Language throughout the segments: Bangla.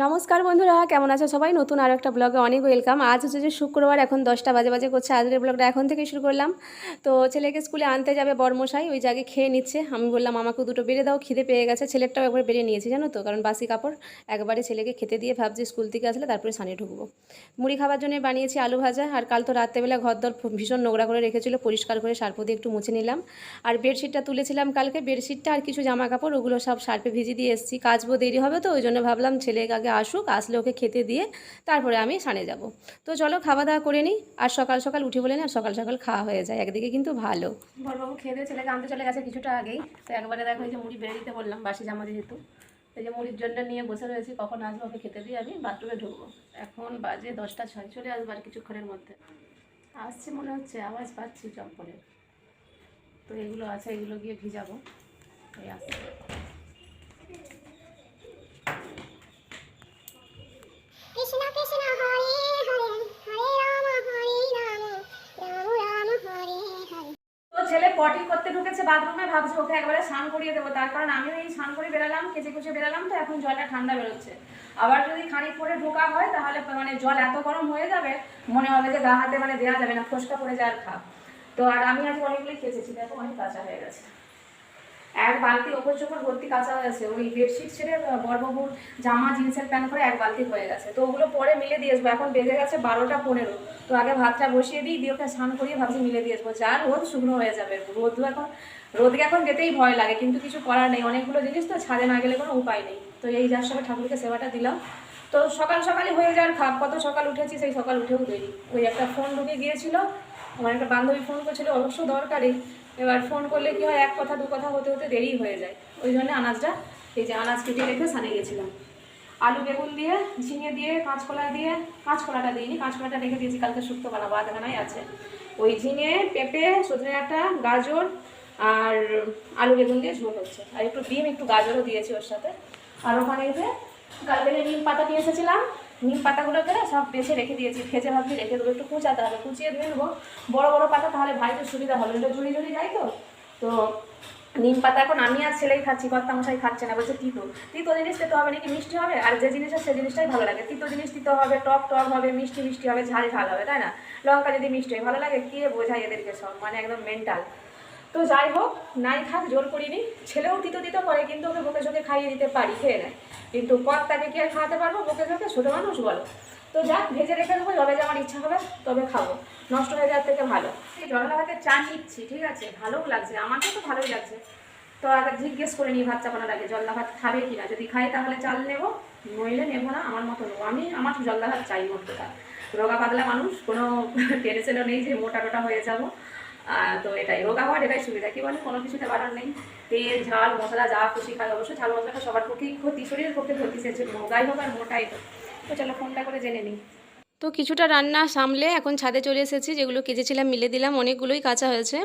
নমস্কার বন্ধুরা, কেমন আছো সবাই? নতুন আরও একটা ব্লগে অনেক ওয়েলকাম। আজ হচ্ছে যে শুক্রবার, এখন 10টা বাজে করছে। আজকের ব্লগটা এখন থেকে শুরু করলাম। তো ছেলেকে স্কুলে আনতে যাবে বরমশাই, ওই জায়গায় খেয়ে নিচ্ছে। আমি বললাম আমাকেও দুটো বেড়ে দাও, খিদে পেয়ে গেছে। ছেলেরটাও একবার বেড়ে নিয়েছি জানো তো, কারণ বাসি কাপড় একবারে ছেলেকে খেতে দিয়ে ভাবছি স্কুল থেকে আসলে তারপরে সানে ঢুকবো। মুড়ি খাবার জন্য বানিয়েছি আলু ভাজা। আর কাল তো রাত্রেবেলা ঘরদর ভীষণ নোংরা করে রেখেছিল, পরিষ্কার করে সার্ফ দিয়ে একটু মুছে নিলাম। আর বেডশিটটা তুলেছিলাম কালকে, বেডশিটটা আর কিছু জামা কাপড় ওগুলো সব সার্ফে ভিজিয়ে দিয়ে এসেছি। কাচবো, দেরি হবে তো, ওই জন্য ভাবলাম ছেলে আগে আসুক, আসলে ওকে খেতে দিয়ে তারপরে আমি সানে যাব। তো চলো খাওয়া দাওয়া করে নিই। আর সকাল সকাল উঠে বলে না, সকাল সকাল খাওয়া হয়ে যায়, একদিকে কিন্তু ভালো। বড়বাবু খেয়ে দিয়ে ছেলেকে আনতে চলে গেছে কিছুটা আগেই। তো একবারে দেখো এই যে মুড়ি বেড়ে দিতে বললাম, বাসি জামা যেহেতু। এই যে মুড়ির জন্য নিয়ে বসে রয়েছি, কখন আসবো ওকে খেতে দিয়ে আমি বাথরুমে ঢুকবো। এখন বাজে 10টা 6, চলে আসবো আর কিছুক্ষণের মধ্যে। আসছে মনে হচ্ছে, আওয়াজ পাচ্ছি চপ্পলের। তো এগুলো আছে, এগুলো গিয়ে ভিজাবো। এই আসছে। কৃষ্ণ কৃষ্ণ হরে হরে হরে রাম রাম হরে হরে। তো ছেলে পটি করতে ঢুকেছে বাথরুমে, ভাবছি ওকে একবারে স্নান করিয়ে দেবো। তার কারণ আমিও এই স্নান করে বেরালাম, কেচে কুচে বেরালাম, তো এখন জলটা ঠান্ডা বেরোচ্ছে। আবার যদি খানিক পরে ঢোকা হয় তাহলে মানে জল এত গরম হয়ে যাবে, মনে হবে যে গা হাতে মানে দেওয়া যাবে না, ফোসকা পড়ে যায় আর খাপ। তো আর আমি আজ অনেকগুলোই খেয়েছি, দেখো অনেক কাঁচা হয়ে গেছে। এক বালতি ওপর চোপড় ভর্তি কাঁচা হয়েছে। ওই বেডশিট ছেড়ে বড়বাবুর জামা জিন্সের প্যান্ট করে এক বালতি হয়ে গেছে। তো ওগুলো পরে মিলে দিয়ে আসবো। এখন বেজে গেছে 12টা 15। তো আগে ভাতটা বসিয়ে দিই, দিয়ে ওকে স্নান করিয়ে ভাবছি মিলে দিয়ে আসবো, যা রোদ শুকনো হয়ে যাবে। রোদকে এখন যেতেই ভয় লাগে, কিন্তু কিছু করার নেই, অনেকগুলো জিনিস তো ছাদে না গেলে কোনো উপায় নেই। তো এই যার সঙ্গে ঠাকুরকে সেবাটা দিলাম। তো সকাল সকালই হয়ে যাওয়ার খাপ, কত সকাল উঠেছি, সেই সকাল উঠেও দেরি। ওই একটা ফোন ঢুকে গিয়েছিল, আমার একটা বান্ধবী ফোন করছিল, অবশ্য দরকারি। এবার ফোন করলে কি হয়, এক কথা দু কথা হতে হতে দেরি হয়ে যায়। ওই জন্য আনাজটা, এই যে আনাজ কেটে রেখে সানে গেছিলাম। আলু বেগুন দিয়ে, ঝিঙে দিয়ে, কাঁচকলা দিয়ে, কাঁচকলাটা দিইনি, কাঁচকলাটা রেখে দিয়েছি কালকে শুক্তো বানাবো, আধখানাই আছে। ওই ঝিঙে, পেঁপে, সজনে ডাঁটা, গাজর আর আলু বেগুন দিয়ে ঝোল হচ্ছে। আর একটু ডিম, একটু গাজরও দিয়েছি ওর সাথে। আর ওখানে যে কালকে নিম পাতা নিয়ে এসেছিলাম, নিম পাতাগুলোকে সব বেছে রেখে দিয়েছি, ভেজে ভাবছি রেখে দেবো, একটু কুচাতে হবে, কুচিয়ে ধুয়ে নেবো বড় বড় পাতা, তাহলে ভাইতে সুবিধা হবে, এটা ঝুড়ি ঝুড়ি যায় তো। তো নিম পাতা এখন আমি আর ছেলেই খাচ্ছি, কর্তামশাই খাচ্ছে না, বলছে তিতো। তিতো জিনিস খেতে হবে নাকি মিষ্টি হবে, আর যে জিনিসটা সেই জিনিসটাই ভালো লাগে। তিতো জিনিস তিতো হবে, টক টক হবে, মিষ্টি মিষ্টি হবে, ঝাল ঝাল হবে, তাই না? লঙ্কা যদি মিষ্টি হয় ভালো লাগে, কে বোঝায় এদেরকে সব, মানে একদম মেন্টাল। তো যাই হোক, নাই খাক, জোর করিনি। ছেলেও তিতো তিতো করে, কিন্তু ওকে বকে ঝোঁকে খাইয়ে দিতে পারি, খেয়ে নেয়। কিন্তু কর্তাকে কি আর খাওয়াতে পারবো বকে ঝোঁকে, ছোটো মানুষ বলো। তো যাক, ভেজে রেখে দেবো, যবে যে আমার ইচ্ছা হবে তবে খাবো, নষ্ট হয়ে যাওয়ার থেকে ভালো। এই জল ভাতে চা নিচ্ছি, ঠিক আছে, ভালোও লাগছে, আমাকে তো ভালোই লাগছে। তো আগে জিজ্ঞেস করে নিই ভাত চাপানোর আগে, জল্লা ভাত খাবে কিনা, যদি খাই তাহলে চাল নেবো, নইলে নেবো না, আমার মতো নেবো। আমার জল্লা ভাত চাই মোট কথা। রোগা পাতলা মানুষ, কোনো টেনশনও নেই যে মোটা টোটা হয়ে যাবো। তো এটাই রোগা হওয়ার এটাই সুবিধা, কি বলে, কোনো কিছুতে বাড়ার নেই। তেল ঝাল মশলা যা খুশি খায়, অবশ্যই ঝাল মশলাটা সবার পক্ষেই ক্ষতি, শরীরের পক্ষে ক্ষতি, সে রোগাই হোক আর মোটাই হোক। তো চলো ফোনটা করে জেনে নিই। তো কিছুটা রান্না সামলে এখন ছাদে চলে এসেছি, যেগুলো কেচেছিলাম মিলে দিলাম, অনেকগুলোই কাঁচা হয়েছে।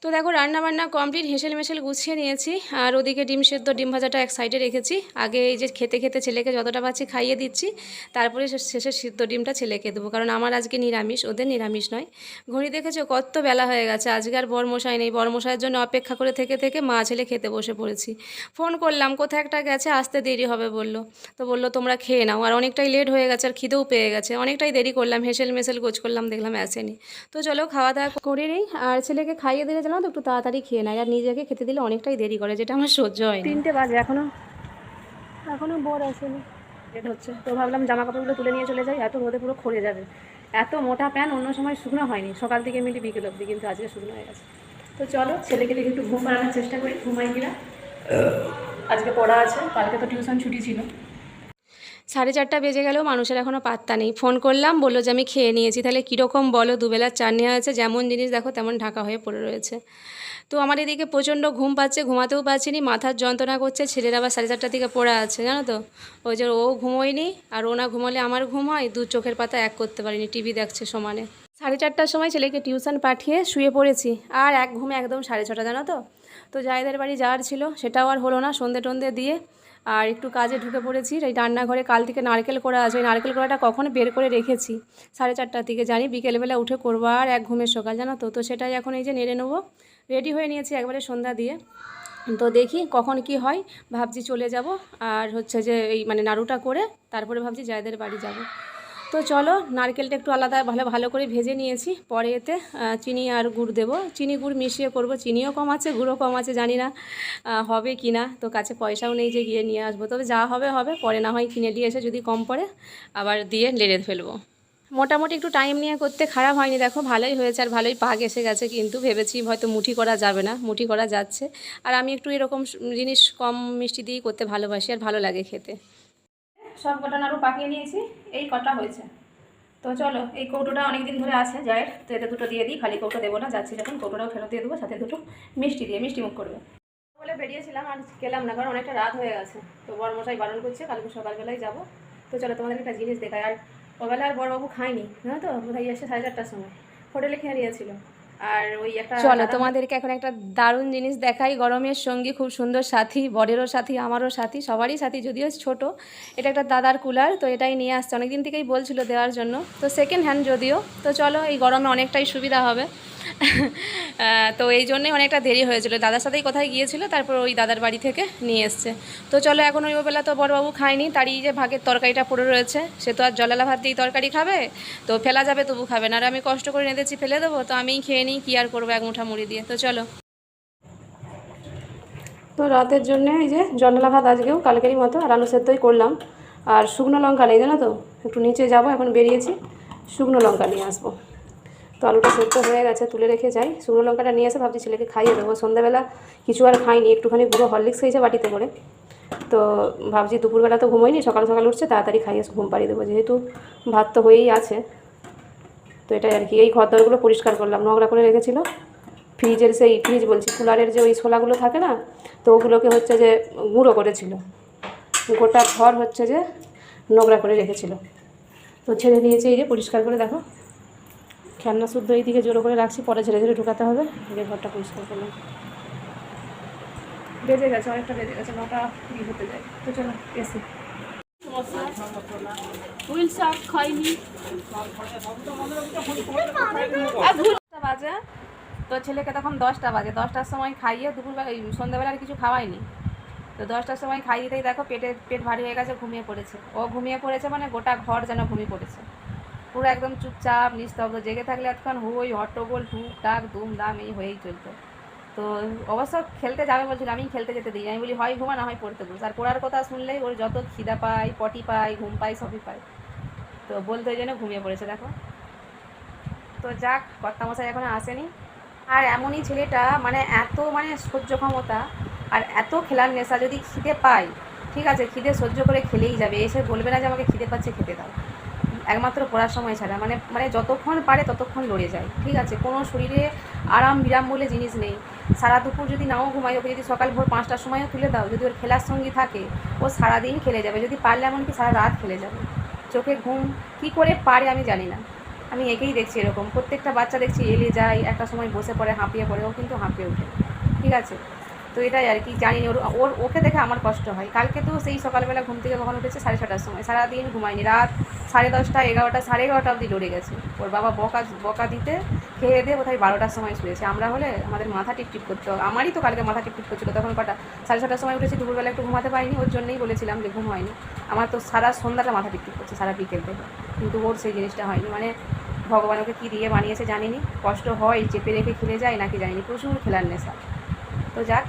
তো দেখো রান্না বান্না কমপ্লিট, হেসেল মেসেল গুছিয়ে নিয়েছি। আর ওদিকে ডিম সেদ্ধ, ডিম ভাজাটা এক সাইডে রেখেছি। আগে এই যে খেতে খেতে ছেলেকে যতটা পাচ্ছি খাইয়ে দিচ্ছি, তারপরে শেষে সিদ্ধ ডিমটা ছেলেকে দেবো, কারণ আমার আজকে নিরামিষ, ওদের নিরামিষ নয়। ঘড়ি দেখেছো কত বেলা হয়ে গেছে, আজকে আর বরমশাই নেই, বরমশাইয়ের জন্য অপেক্ষা করে থেকে থেকে মা ছেলে খেতে বসে পড়েছি। ফোন করলাম, কোথায় একটা গেছে, আসতে দেরি হবে বললো। তো বললো তোমরা খেয়ে নাও, আর অনেকটাই লেট হয়ে গেছে, আর খিদেও পেয়ে গেছে, অনেকটাই দেরি করলাম, হেসেল মেসেল গোছ করলাম, দেখলাম আসেনি। তো চলো খাওয়া দাওয়া করে নিই। আর ছেলেকে খাইয়ে দিলে জানো তো একটু তাড়াতাড়ি খেয়ে নেয়, আর নিজেকে খেতে দিলে অনেকটাই দেরি করে, যেটা আমার সহ্য হয়। 3টে বাজে, এখনো বর আসেনি, লেট হচ্ছে। তো ভাবলাম জামা কাপড়গুলো তুলে নিয়ে চলে যাই, এত রোদে পুরো খড়ে যাবে। এত মোটা প্যান্ট অন্য সময় শুকনো হয়নি, সকাল থেকে মিলি বিকেল অবধি, কিন্তু আজকে শুকনো হয়ে গেছে। তো চলো ছেলেকে দেখে একটু ঘুম পাড়ানোর চেষ্টা করি, ঘুমাই কিনা। আজকে পড়া আছে, কালকে তো টিউশন ছুটি ছিল। 4:30 বেজে গেলেও মানুষের এখনও পাত্তা নেই। ফোন করলাম, বললো যে আমি খেয়ে নিয়েছি। তাহলে কীরকম বলো, দুবেলার চা নেওয়া হয়েছে, যেমন জিনিস দেখো তেমন ঢাকা হয়ে পড়ে রয়েছে। তো আমার এদিকে প্রচণ্ড ঘুম পাচ্ছে, ঘুমাতেও পারছি নি, মাথার যন্ত্রণা করছে। ছেলের আবার 4:30 থেকে পড়া আছে জানো তো, ওই যে ও ঘুমোয়নি, আর ও না ঘুমোলে আমার ঘুম হয়, দু চোখের পাতা এক করতে পারিনি, টিভি দেখছে সমানে। 4:30টার সময় ছেলেকে টিউশন পাঠিয়ে শুয়ে পড়েছি, আর এক ঘুমে একদম 6:30 জানো তো। তো জায়েদের বাড়ি যাওয়ার ছিল, সেটাও আর হলো না, সন্ধে টন্ধে দিয়ে আর একটু কাজে ঢুকে পড়েছি। এই রান্নাঘরে কাল থেকে নারকেল কোড়া আছে, ওই নারকেল কোড়াটা কখন বের করে রেখেছি 4:30টার দিকে, জানি বিকেলবেলা উঠে করবো, আর এক ঘুমের সকাল জানো তো। তো সেটাই এখন এই যে নেড়ে নেবো, রেডি হয়ে নিয়েছি একবারে সন্ধ্যা দিয়ে। তো দেখি কখন কি হয়, ভাবছি চলে যাব। আর হচ্ছে যে এই মানে নাড়ুটা করে তারপরে ভাবছি জায়দের বাড়ি যাব। তো চলো, নারকেলটা একটু আলাদা ভালো ভালো করে ভেজে নিয়েছি, পরে এতে চিনি আর গুড় দেবো, চিনি গুড় মিশিয়ে করব। চিনিও কম আছে, গুড়ও কম আছে, জানি না হবে কি না। তো কাছে পয়সাও নেই যে গিয়ে নিয়ে আসবো, তবে যা হবে হবে, পরে না হয় কিনে দিয়ে এসে যদি কম পড়ে আবার দিয়ে লেড়ে ফেলবো। মোটামুটি একটু টাইম নিয়ে করতে খারাপ হয়নি, দেখো ভালোই হয়েছে আর ভালোই পাক এসে গেছে। কিন্তু ভেবেছি হয়তো মুঠি করা যাবে না, মুঠি করা যাচ্ছে। আর আমি একটু এরকম জিনিস কম মিষ্টি দিয়েই করতে ভালোবাসি আর ভালো লাগে খেতে। সব কটা নাড়ু পাকিয়ে নিয়েছি, এই কটা হয়েছে। তো চলো, এই কৌটোটা অনেক দিন ধরে আছে জায়ের, তো এতে দুটো দিয়ে দিই, খালি কৌটো দেবো না, যাচ্ছি যখন কৌটোটাও ফেরত দিয়ে দেবো, সাথে দুটো মিষ্টি দিয়ে মিষ্টি মুখ করবে বলে বেরিয়েছিলাম। আর গেলাম না, কারণ অনেকটা রাত হয়ে গেছে। তো বড়মশাই বারণ করছে, কালকে সকালবেলায় যাবো। তো চলো তোমাদের একটা জিনিস দেখায়। আর ওবেলা আর বড়বাবু খায়নি, হ্যাঁ, তো বোধহয় এসে 4:30টার সময় হোটেলে খেয়ে নিয়েছিল। আর ওই একটা চলো তোমাদেরকে এখন একটা দারুণ জিনিস দেখাই। গরমের সঙ্গী, খুব সুন্দর সাথী, বরেরও সাথী, আমারও সাথী, সবারই সাথী, যদিও ছোট। এটা একটা দাদার কুলার, তো এটাই নিয়ে আসছে, অনেকদিন থেকেই বলছিল দেওয়ার জন্য। তো সেকেন্ড হ্যান্ড যদিও, তো চলো এই গরমে অনেকটাই সুবিধা হবে। তো এই জন্যই অনেকটা দেরি হয়েছিল, দাদার সাথেই কোথায় গিয়েছিল, তারপর ওই দাদার বাড়ি থেকে নিয়ে এসছে। তো চলো, এখন ওই বেলা তো বড়বাবু খায়নি, তারই যে ভাগের তরকারিটা পড়ে রয়েছে, সে তো আর জলালা ভাত দিয়েই তরকারি খাবে, তো ফেলা যাবে তবু খাবে না। আর আমি কষ্ট করে নেতেছি, ফেলে দেবো, তো আমিই খেয়ে নিই, কী আর করবো এক মুঠা মুড়ি দিয়ে। তো চলো, তো রাতের জন্য এই যে জলালা ভাত আজকেও কালকেরই মতো, আর আলু সেদ্ধই করলাম। আর শুকনো লঙ্কা নেই, জানো তো, একটু নিচে যাব, এখন বেরিয়েছি, শুকনো লঙ্কা নিয়ে আসবো। তো আলুটা সেদ্ধ হয়ে গেছে, তুলে রেখে যাই। শুকনো লঙ্কাটা নিয়ে এসে ভাবছি ছেলেকে খাইয়ে দেবো। সন্ধ্যাবেলা কিছু আর খাইনি, একটুখানি গুঁড়ো হরলিক্স খেয়েছে বাটিতে করে। তো ভাবছি দুপুরবেলা তো ঘুমোইনি, সকাল সকাল উঠছে, তাড়াতাড়ি খাইয়ে ঘুম পাড়িয়ে দেবো, যেহেতু ভাত তো হয়েই আছে। তো এটাই আর কি। এই ঘরদরগুলো পরিষ্কার করলাম, নোংরা করে রেখেছিল। ফ্রিজের সেই ফ্রিজ বলছি, কুলারের যে ওই ছোলাগুলো থাকে না, তো ওগুলোকে হচ্ছে যে গুঁড়ো করেছিল, গোটা ঘর হচ্ছে যে নোংরা করে রেখেছিল। তো ছেড়ে দিয়েছে, এই যে পরিষ্কার করে দেখো, খেলনা শুদ্ধ এই দিকে জোরো করে রাখছি, পরে ঝেড়ে ঝেড়ে ঢুকাতে হবে। এই ঘরটা পরিষ্কার করলাম, বেজে গেছে, অনেকটা বেজে গেছে, 9টা হতে যায়। তো চলো এসি হুইল শাক খাইনি বাজে। তো ছেলেকে তখন 10টা বাজে, 10টার সময় খাইয়ে দুপুরবেলা সন্ধ্যাবেলা আর কিছু খাওয়াইনি। তো 10টার সময় খাইয়ে দিতেই দেখো পেট ভারী হয়ে গেছে, ঘুমিয়ে পড়েছে। ও ঘুমিয়ে পড়েছে মানে গোটা ঘর যেন ঘুমিয়ে পড়েছে, পুরো একদম চুপচাপ নিস্তব্ধ। জেগে থাকলে এতক্ষণ হই হট্টগোল টুকটাক দুমদাম এই হয়েই চলতো। তো অবশ্য খেলতে যাবে বলছিল, আমি খেলতে যেতে দিই, আমি বলি হয় ঘুমা না হয় পড়তে বস। আর পড়ার কথা শুনলেই ওর যত খিদা পায়, পটি পায়, ঘুম পায়, সবই পায়। তো বলতে ওই জন্য ঘুমিয়ে পড়েছে দেখো। তো যাক, কর্তামশাই এখনো আসেনি। আর এমনই ছেলেটা, মানে এত মানে সহ্য ক্ষমতা আর এত খেলার নেশা। যদি খিদে পায়, ঠিক আছে, খিদে সহ্য করে খেলেই যাবে, এসে বলবে না যে আমাকে খিদে পাচ্ছে খেতে দাও। একমাত্র পড়ার সময় ছাড়া, মানে যতক্ষণ পারে ততক্ষণ লড়ে যায়, ঠিক আছে। কোনো শরীরে আরাম বিরাম বলে জিনিস নেই। সারা দুপুর যদি নাও ঘুমাই, ওকে যদি সকাল ভোর 5টার সময়ও তুলে দাও, যদি ওর খেলার সঙ্গী থাকে, ও সারাদিন খেলে যাবে, যদি পারলে এমনকি সারা রাত খেলে যাবে। চোখে ঘুম কী করে পারে আমি জানি না। আমি একেই দেখছি এরকম, প্রত্যেকটা বাচ্চা দেখছি এলে যায়, একটা সময় বসে পড়ে, হাঁপিয়ে পড়ে, ও কিন্তু হাঁপিয়ে ওঠে, ঠিক আছে। তো এটাই আর কি, জানি ওকে দেখে আমার কষ্ট হয়। কালকে তো সেই সকালবেলা ঘুম থেকে কখন উঠেছে 6:30টার সময়, সারাদিন ঘুমায়নি, রাত 10:30, 11টা, 11:30 অবধি লড়ে গেছে। ওর বাবা বকা দিতে খেয়ে দিয়ে কোথায় 12টার সময় শুয়েছে। আমরা হলে আমাদের মাথা টিপটিপ করতো, আমারই তো কালকে মাথা টিপটিপ করছিলো। তখন কটা 6:30টার সময় উঠেছি, দুপুরবেলা একটু ঘুমাতে পারিনি, ওর জন্যই বলেছিলাম যে ঘুম হয়নি। আমার তো সারা সন্ধ্যাটা মাথা টিপটিপ করছে, সারা বিকেল থেকে। কিন্তু ওর সেই জিনিসটা হয়নি, মানে ভগবান ওকে কী দিয়ে বানিয়েছে জানিনি। কষ্ট হয়, চেপে রেখে খেলে যায় নাকি জানিনি, প্রচুর খেলার নেশা। তো যাক,